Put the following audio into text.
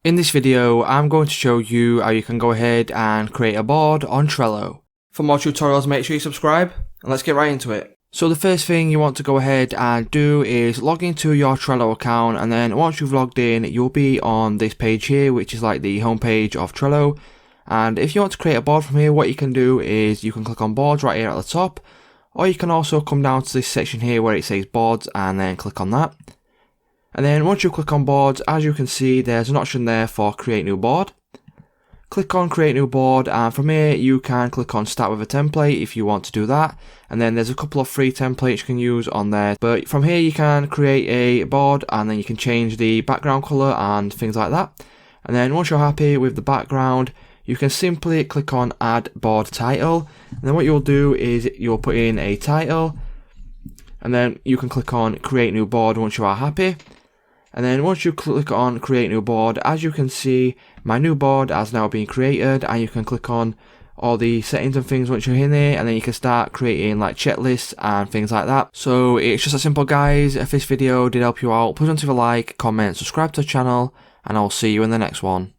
In this video, I'm going to show you how you can go ahead and create a board on Trello. For more tutorials, make sure you subscribe, and let's get right into it. So the first thing you want to go ahead and do is log into your Trello account, and then once you've logged in, you'll be on this page here, which is like the home page of Trello. And if you want to create a board from here, what you can do is you can click on boards right here at the top, or you can also come down to this section here where it says boards and then click on that. And then once you click on boards, as you can see, there's an option there for create new board. Click on create new board, and from here you can click on start with a template if you want to do that. And then there's a couple of free templates you can use on there. But from here you can create a board, and then you can change the background color and things like that. And then once you're happy with the background, you can simply click on add board title. And then what you'll do is you'll put in a title, and then you can click on create new board once you are happy. And then once you click on create new board, as you can see, my new board has now been created, and you can click on all the settings and things once you're in there, and then you can start creating like checklists and things like that. So it's just that simple, guys. If this video did help you out, please don't leave a like, comment, subscribe to the channel, and I'll see you in the next one.